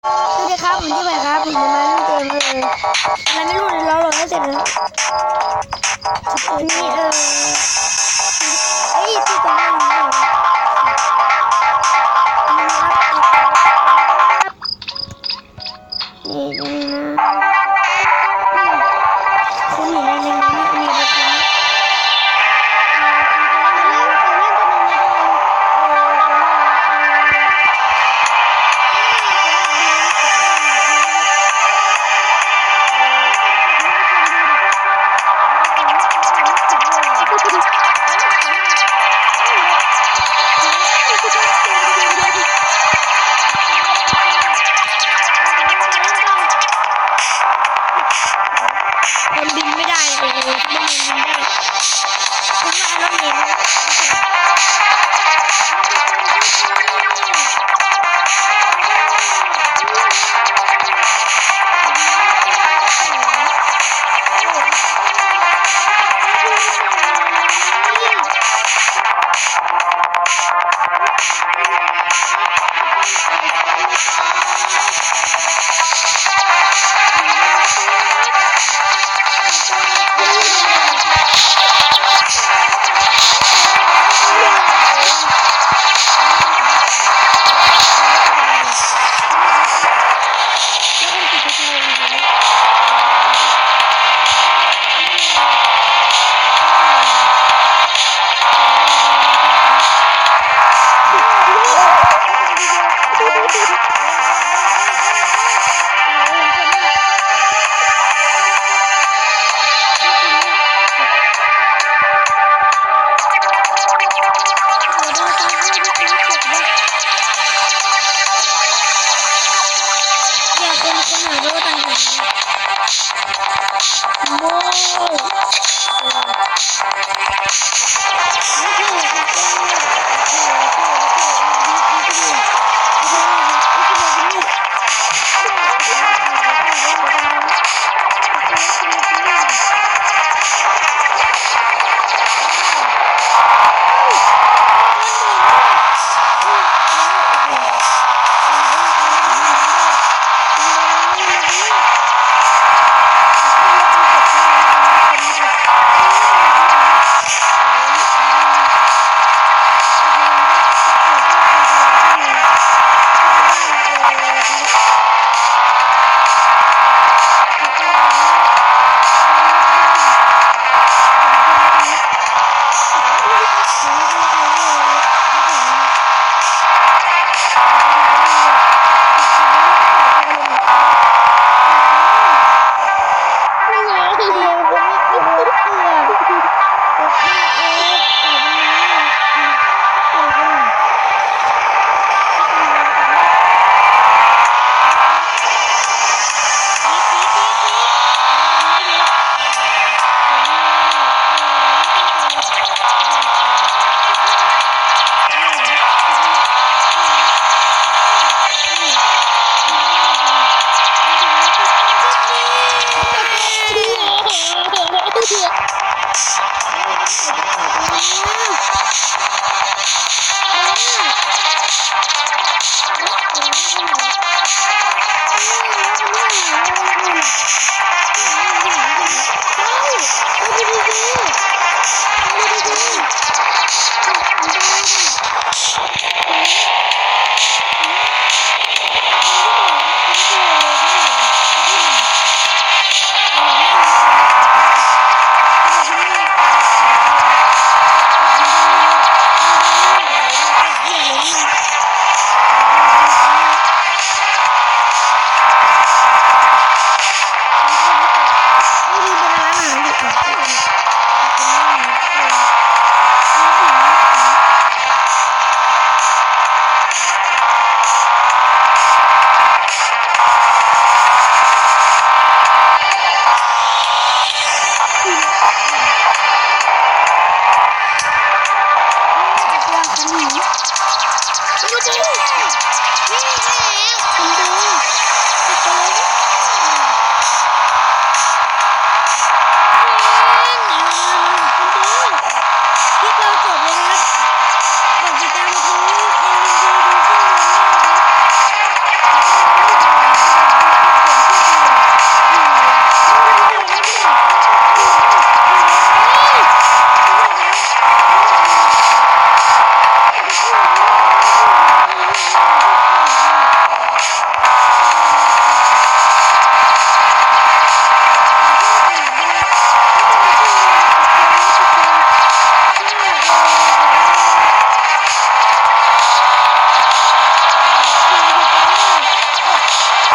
สวัสดีครับผมชื่อใหม่ครับผมจะมาเล่นเกมอะไรไม่รู้เดี๋ยวเราโหลดให้เสร็จนะอันนี้เอ้ยที่จะเล่นนี่นี่นะคุณเห็นอะไรในนี้มีอะไรบ้าง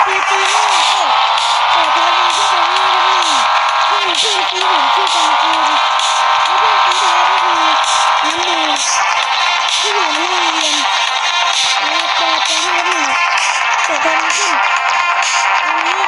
ตีตีหน้าเปิดเทอมมาขึ้นไปง่ายได้ไหมเพื่อนซีผมชื่อกันกูลแล้วเพื่อนซีแท้ก็คือน้ำมูที่อยู่ในห้องเรียนแล้วเปิดให้หนึ่งเปิดเทอมขึ้นตรงนี้